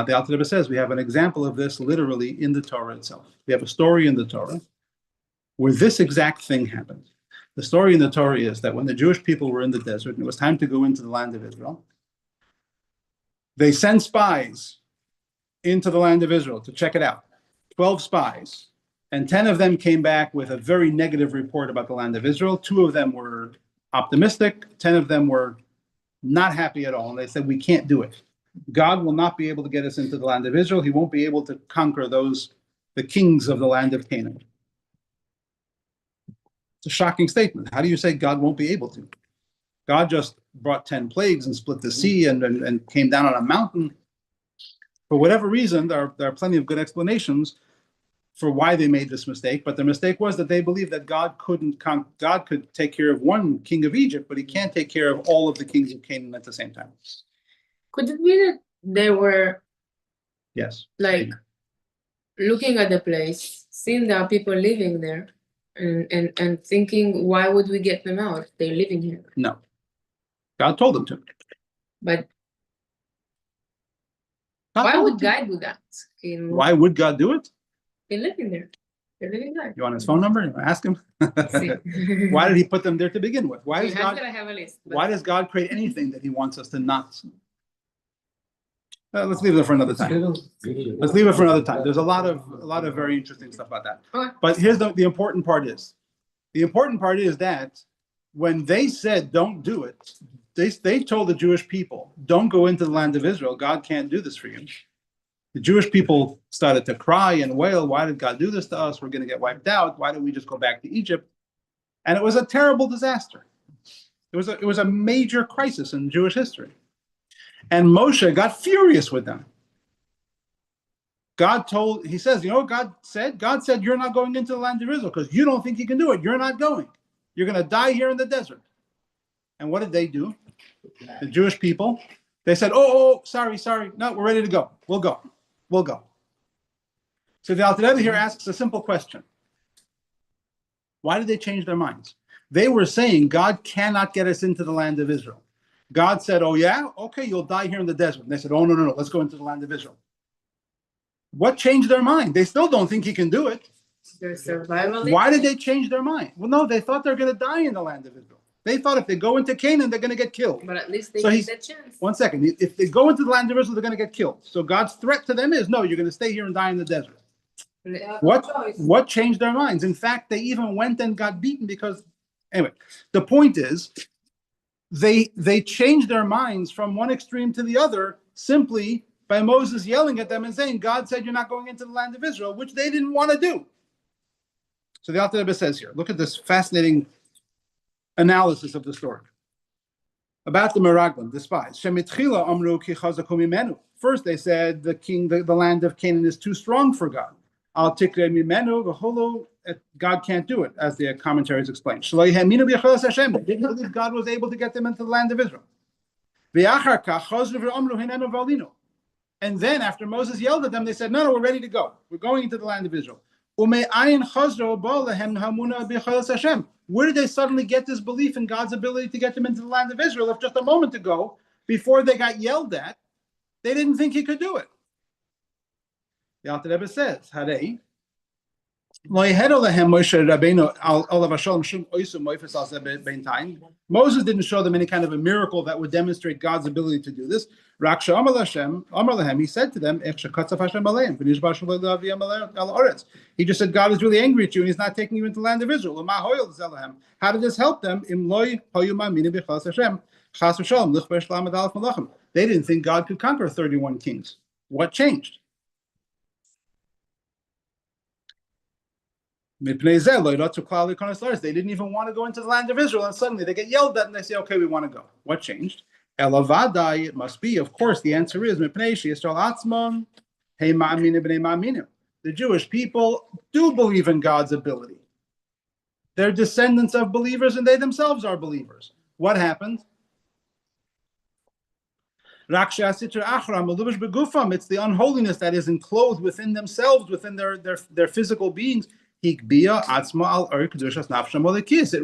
the Alter Rebbe says we have an example of this literally in the Torah itself. We have a story in the Torah where this exact thing happened. The story in the Torah is that when the Jewish people were in the desert and it was time to go into the land of Israel, they sent spies into the land of Israel to check it out. 12 spies, and 10 of them came back with a very negative report about the land of Israel. 2 of them were optimistic, 10 of them were not happy at all, and they said, we can't do it. God will not be able to get us into the land of Israel. He won't be able to conquer the kings of the land of Canaan. It's a shocking statement. How do you say God won't be able to? God just brought 10 plagues and split the sea and came down on a mountain. For whatever reason, there are plenty of good explanations for why they made this mistake, but the mistake was that they believed that God could take care of one king of Egypt, but he can't take care of all of the kings of Canaan at the same time. Could it be that they were Yes. like looking at the place, seeing there are people living there, and thinking, why would we get them out? They're living here. No. God told them to. But God why told would them to. God do that? Why would God do it? They're living there. They're living there. You want his phone number? Ask him. See. Why did he put them there to begin with? Why We does have God? to have a list. but- Why does God create anything that he wants us to not? Let's leave it for another time. Let's leave it for another time. There's a lot of very interesting stuff about that. Okay. But here's the important part is that when they said don't do it, they told the Jewish people, don't go into the land of Israel. God can't do this for you. The Jewish people started to cry and wail, why did God do this to us? We're going to get wiped out. Why don't we just go back to Egypt? And it was a terrible disaster. It was a major crisis in Jewish history. And Moshe got furious with them. He says, you know what God said? God said, you're not going into the land of Israel because you don't think you can do it. You're not going. You're going to die here in the desert. And what did they do? The Jewish people, they said, oh, sorry. No, we're ready to go. We'll go. So the Alter Rebbe here asks a simple question. Why did they change their minds? They were saying God cannot get us into the land of Israel. God said, oh yeah? Okay, you'll die here in the desert. And they said, oh, no, let's go into the land of Israel. What changed their mind? They still don't think he can do it. Their survival. Why did they change their mind? Well, no, they thought they're going to die in the land of Israel. They thought if they go into Canaan, they're going to get killed. But at least they So get that chance. 1 second. If they go into the land of Israel, they're going to get killed. So God's threat to them is, no, you're going to stay here and die in the desert. What changed their minds? In fact, they even went and got beaten because, anyway, the point is, they changed their minds from one extreme to the other simply by Moses yelling at them and saying, God said you're not going into the land of Israel, which they didn't want to do. So the Alter Rebbe says here, look at this fascinating analysis of the story. About the Meraglim, the spies. First they said the land of Canaan is too strong for God. God can't do it, as the commentaries explain. They didn't believe God was able to get them into the land of Israel. And then after Moses yelled at them, they said, no, we're ready to go. We're going into the land of Israel. Where did they suddenly get this belief in God's ability to get them into the land of Israel if just a moment ago, before they got yelled at, they didn't think he could do it? The Alter Rebbe says, Moses didn't show them any kind of a miracle that would demonstrate God's ability to do this. He said to them, he just said, God is really angry at you and he's not taking you into the land of Israel. How did this help them? They didn't think God could conquer 31 kings. What changed? They didn't even want to go into the land of Israel, and suddenly they get yelled at and they say, okay, we want to go. What changed? Elavadai, it must be, of course, the answer is Hey ma'aminim b'nei ma'aminim. The Jewish people do believe in God's ability. They're descendants of believers, and they themselves are believers. What happened? It's the unholiness that is enclosed within themselves, within their physical beings. It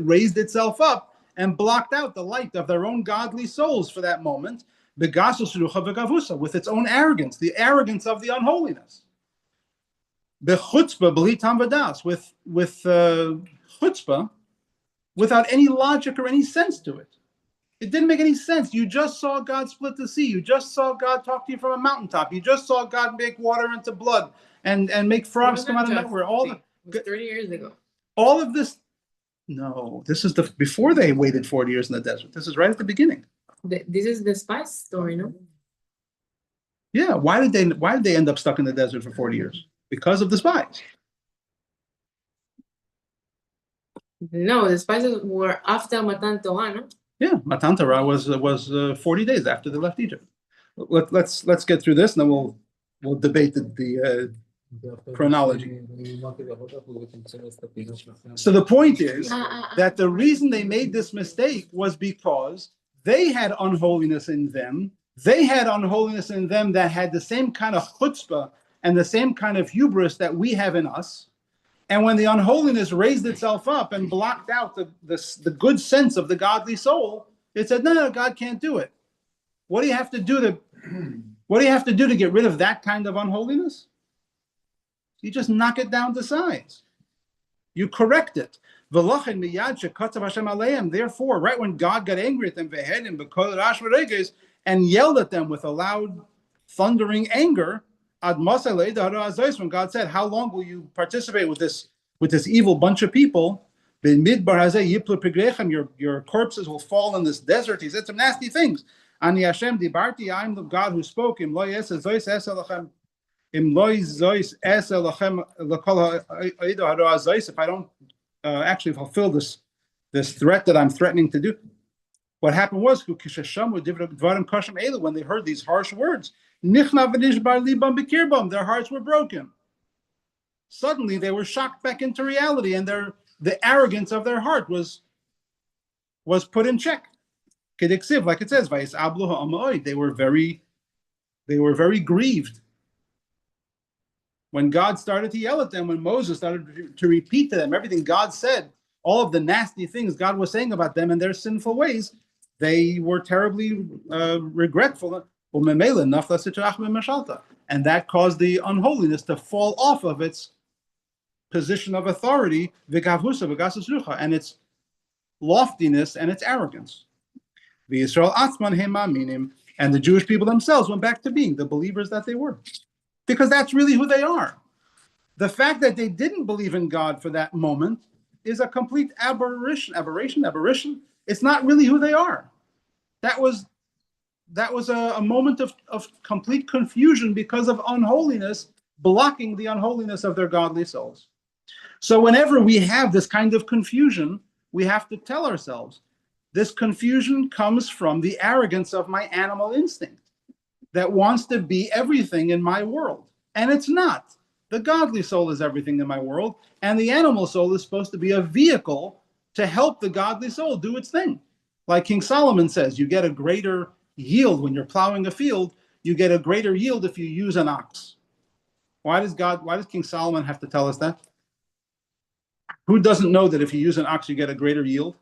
raised itself up and blocked out the light of their own godly souls for that moment, with its own arrogance, the arrogance of the unholiness. With chutzpah, without any logic or any sense to it. It didn't make any sense. You just saw God split the sea. You just saw God talk to you from a mountaintop. You just saw God make water into blood and make frogs come out of nowhere. 30 years ago. All of this. No, this is before they waited 40 years in the desert. This is right at the beginning. This is the spice story, no? Yeah. Why did they end up stuck in the desert for 40 years? Because of the spies. No, the spices were after Matan Torah, no? Yeah, Matan Torah was 40 days after they left Egypt. Let's get through this, and then we'll debate the chronology. So the point is that the reason they made this mistake was because they had unholiness in them. They had unholiness in them that had the same kind of chutzpah and the same kind of hubris that we have in us. And when the unholiness raised itself up and blocked out the good sense of the godly soul, it said, no, God can't do it. What do you have to do to get rid of that kind of unholiness? You just knock it down to size. You correct it. Therefore, right when God got angry at them, and yelled at them with a loud, thundering anger, when God said, how long will you participate with this evil bunch of people? Your corpses will fall in this desert. He said some nasty things. Ani Hashem dibarti, I'm the God who spoke. If I don't actually fulfill this threat that I'm threatening to do. What happened was, when they heard these harsh words, their hearts were broken. Suddenly, they were shocked back into reality, and the arrogance of their heart was put in check. Like it says, they were very grieved. When God started to yell at them, when Moses started to repeat to them everything God said, all of the nasty things God was saying about them and their sinful ways, they were terribly regretful. And that caused the unholiness to fall off of its position of authority, and its loftiness and its arrogance. And the Jewish people themselves went back to being the believers that they were. Because that's really who they are. The fact that they didn't believe in God for that moment is a complete aberration. It's not really who they are. That was a moment of complete confusion because of unholiness, blocking the unholiness of their godly souls. So whenever we have this kind of confusion, we have to tell ourselves, this confusion comes from the arrogance of my animal instinct that wants to be everything in my world. And it's not. The godly soul is everything in my world, and the animal soul is supposed to be a vehicle to help the godly soul do its thing. Like King Solomon says, you get a greater yield when you're plowing a field. You get a greater yield if you use an ox. Why does King Solomon have to tell us that? Who doesn't know that if you use an ox, you get a greater yield?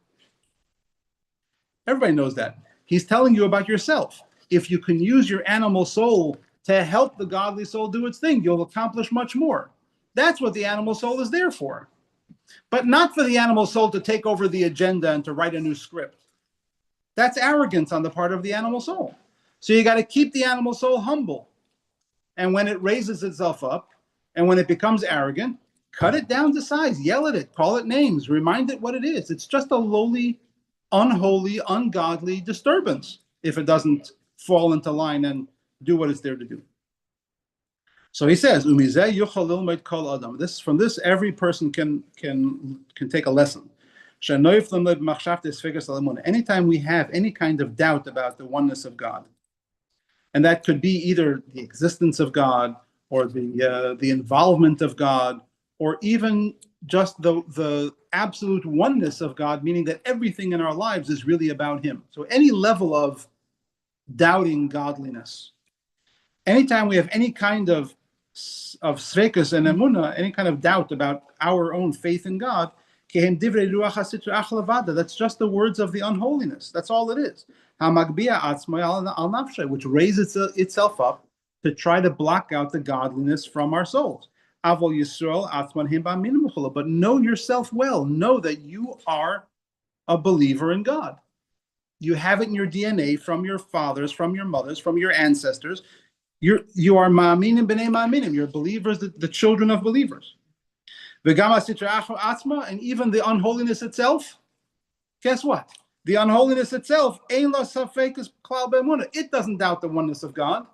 Everybody knows that. He's telling you about yourself. If you can use your animal soul to help the godly soul do its thing, you'll accomplish much more. That's what the animal soul is there for. But not for the animal soul to take over the agenda and to write a new script. That's arrogance on the part of the animal soul. So you got to keep the animal soul humble. And when it raises itself up, and when it becomes arrogant, cut it down to size, yell at it, call it names, remind it what it is. It's just a lowly, unholy, ungodly disturbance if it doesn't fall into line and do what it's there to do. So he says, this from this every person can take a lesson. Anytime we have any kind of doubt about the oneness of God, and that could be either the existence of God or the involvement of God, or even just the absolute oneness of God, meaning that everything in our lives is really about Him. So any level of doubting godliness, anytime we have any kind of sfekas and emunah, any kind of doubt about our own faith in God, that's just the words of the unholiness. That's all it is. Which raises itself up to try to block out the godliness from our souls. But know yourself well. Know that you are a believer in God. You have it in your DNA from your fathers, from your mothers, from your ancestors. You are ma'aminim b'nei ma'aminim. You're believers, the children of believers. And even the unholiness itself, guess what? The unholiness itself, it doesn't doubt the oneness of God.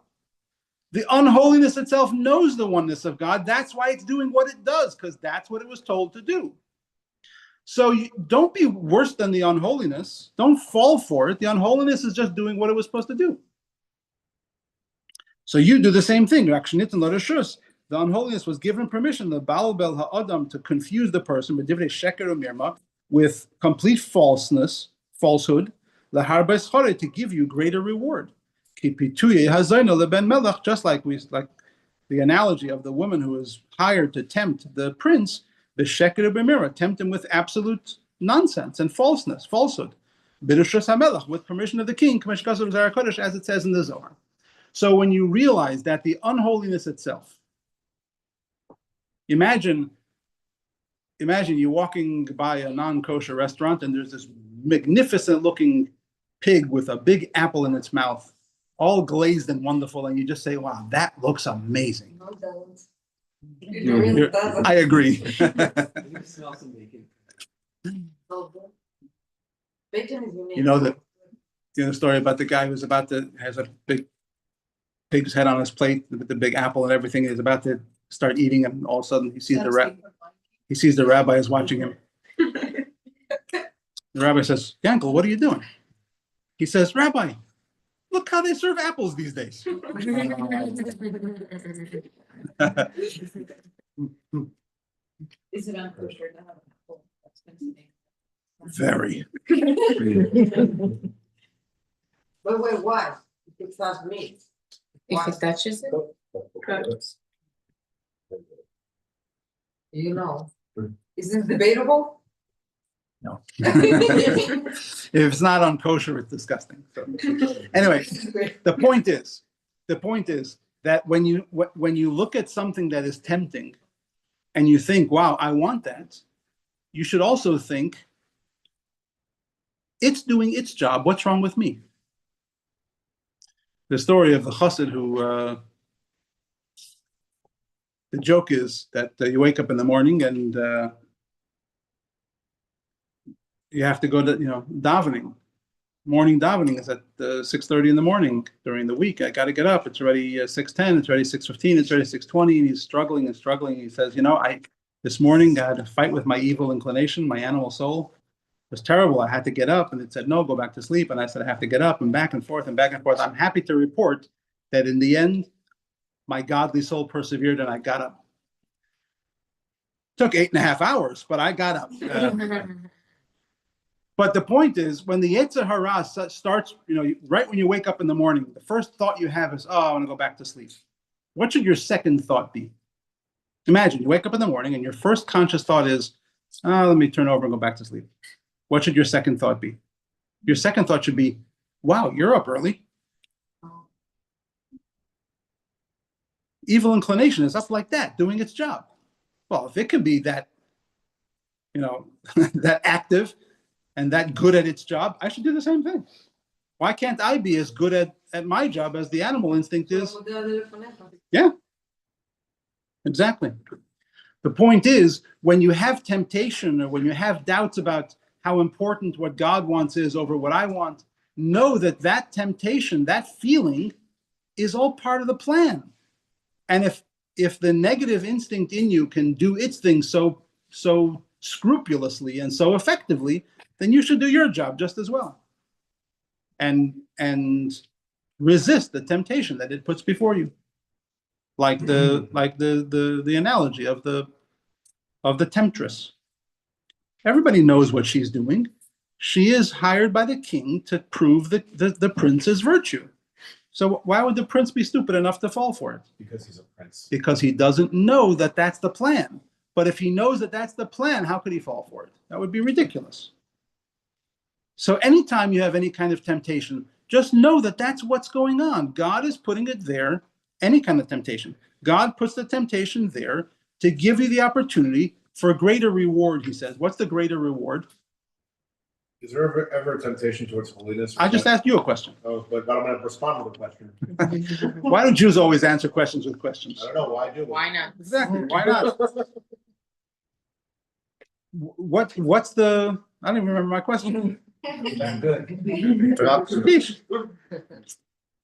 The unholiness itself knows the oneness of God. That's why it's doing what it does, because that's what it was told to do. So don't be worse than the unholiness. Don't fall for it. The unholiness is just doing what it was supposed to do. So you do the same thing. The unholiness was given permission, the Baal Bel Ha'adam, to confuse the person with complete falsehood, to give you greater reward. Just like the analogy of the woman who was hired to tempt the prince, tempt him with absolute nonsense and falsehood. With permission of the king, as it says in the Zohar. So when you realize that the unholiness itself, imagine you walking by a non-kosher restaurant and there's this magnificent looking pig with a big apple in its mouth, all glazed and wonderful, and you just say, wow, that looks amazing. I agree. You know the story about the guy who's has a big pig's head on his plate with the big apple and everything. He's about to start eating, and all of a sudden he sees the rabbi is watching him. The rabbi says, "Yankel, what are you doing?" He says, "Rabbi, look how they serve apples these days." Is it unkosher to have an apple? That's Thanksgiving. Very. Wait, why? It's not meat. If it touches it, You know, is it debatable? No. If it's not unkosher, it's disgusting. So, anyway, the point is that when you look at something that is tempting and you think, wow, I want that, you should also think, it's doing its job. What's wrong with me? The story of the chassid who, the joke is that you wake up in the morning and you have to go to, davening. Morning davening is at 6:30 in the morning during the week. I got to get up. It's already 6:10. It's already 6:15. It's already 6:20. And he's struggling and struggling. He says, this morning I had a fight with my evil inclination, my animal soul. It was terrible. I had to get up, and it said, no, go back to sleep. And I said, I have to get up, and back and forth and back and forth. I'm happy to report that in the end, my godly soul persevered and I got up. Took 8.5 hours, but I got up. But the point is, when the Yetzer Hara starts, right when you wake up in the morning, the first thought you have is, oh, I want to go back to sleep. What should your second thought be? Imagine you wake up in the morning and your first conscious thought is, let me turn over and go back to sleep. What should your second thought be? Your second thought should be, wow, you're up early. Evil inclination is up like that, doing its job. Well, if it can be that, that active and that good at its job, I should do the same thing. Why can't I be as good at my job as the animal instinct is? Yeah, exactly. The point is, when you have temptation or when you have doubts about how important what God wants is over what I want, know that temptation, that feeling, is all part of the plan. And if the negative instinct in you can do its thing so scrupulously and so effectively, then you should do your job just as well. And resist the temptation that it puts before you. like the analogy of the temptress. Everybody knows what she's doing. She is hired by the king to prove the prince's virtue. So why would the prince be stupid enough to fall for it? Because he's a prince. Because he doesn't know that that's the plan. But if he knows that that's the plan, how could he fall for it? That would be ridiculous. So anytime you have any kind of temptation, just know that that's what's going on. God is putting it there, any kind of temptation. God puts the temptation there to give you the opportunity for a greater reward, he says. What's the greater reward? Is there ever a temptation towards holiness? I just asked you a question. Oh, but I'm going to respond to the question. Why do Jews always answer questions with questions? I don't know, why do we? Why not? Exactly. Why not? What's the? I don't even remember my question. Sheesh.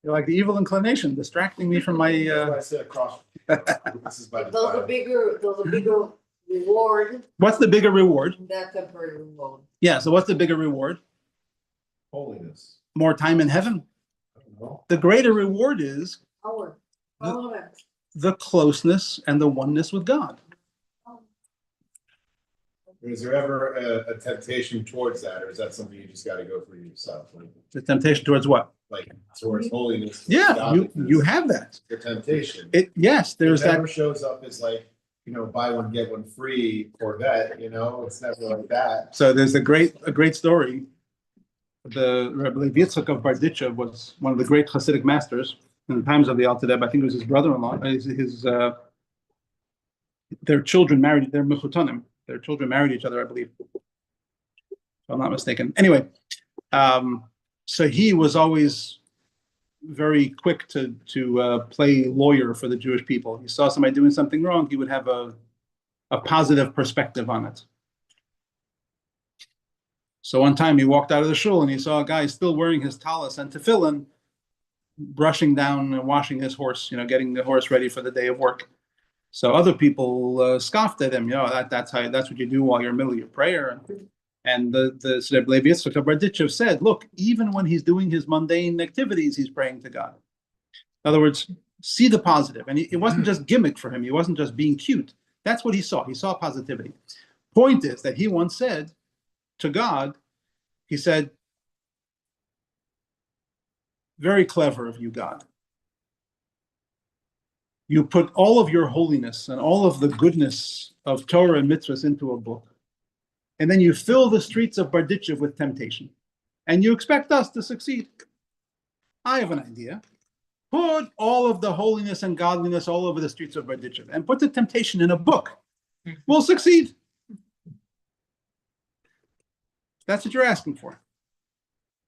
You're like the evil inclination, distracting me from my. That's why I sit across. This is by the Those are fire. bigger reward What's the bigger reward? than temporary reward. Yeah. So what's the bigger reward? Holiness. More time in heaven. I don't know. The greater reward is Our. the closeness and the oneness with God. Is there ever a temptation towards that, or is that something you just got to go for yourself? The temptation towards what? Like towards holiness? Yeah, godliness? you have that. The temptation. Yes, there's It never that. shows up as like, buy one, get one free Corvette, it's never like that. So there's a great story. The Rebbe Yitzchak of Barditchev was one of the great Hasidic masters in the times of the Alter Rebbe. I think it was his brother-in-law. Their children married. They're mechutanim. Their children married each other, I believe, if I'm not mistaken. Anyway, so he was always very quick to play lawyer for the Jewish people. He saw somebody doing something wrong, he would have a positive perspective on it. So one time he walked out of the shul and he saw a guy still wearing his talis and tefillin, brushing down and washing his horse, getting the horse ready for the day of work. So other people scoffed at him. That's what you do while you're in the middle of your prayer. And the Rebbe Yitzchak of Barditchev said, look, even when he's doing his mundane activities, he's praying to God. In other words, see the positive. And it wasn't just gimmick for him. He wasn't just being cute. That's what he saw. He saw positivity. Point is that he once said to God, he said, very clever of you, God. You put all of your holiness and all of the goodness of Torah and mitzvahs into a book. And then you fill the streets of Barditchev with temptation. And you expect us to succeed. I have an idea. Put all of the holiness and godliness all over the streets of Barditchev and put the temptation in a book. We'll succeed. That's what you're asking for.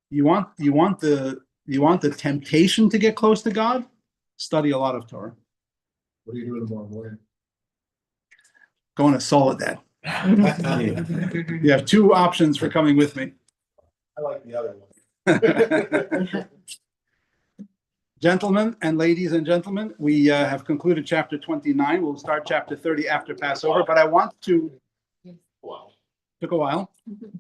You want the temptation to get close to God? Study a lot of Torah. What are you doing tomorrow morning? Going to Soledad. You have two options for coming with me. I like the other one. Gentlemen and ladies and gentlemen, we have concluded chapter 29. We'll start chapter 30 after Passover, but I want to, Wow. took a while.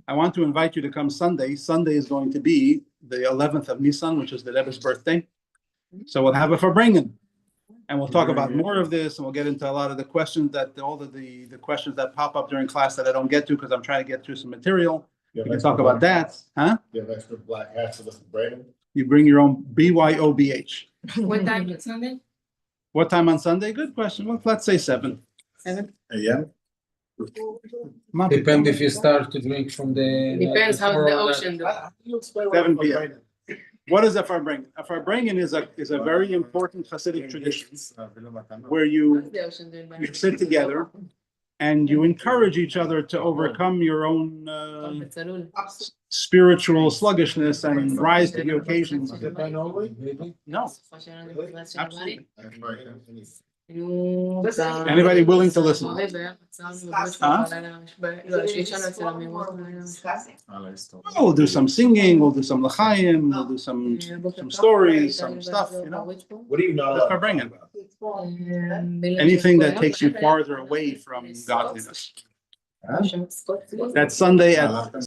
I want to invite you to come Sunday. Sunday is going to be the 11th of Nisan, which is the Rebbe's birthday. So we'll have a Farbrengen. And we'll talk about more of this, and we'll get into a lot of the questions all of the questions that pop up during class that I don't get to because I'm trying to get through some material. We can talk about that. Huh? You have extra black hats for Mr. Brandon? You bring your own BYOBH. What time on Sunday? What time on Sunday? Good question. Well, let's say 7. 7? Yeah. Depends if you start to drink from the. Depends how the ocean do. You explain 7 what p.m. What is a Farbrengen? A Farbrengen is a very important Hasidic tradition where What's the ocean doing by you sit together and you encourage each other to overcome your own spiritual sluggishness and rise to the occasions. Is it fine only? No, absolutely. Anybody Anybody willing to listen? We'll do some singing, we'll do some l'chaim, we'll do some stories, some stuff, What do you know? That's Farbrengen. Anything that takes you farther away from godliness. That Sunday at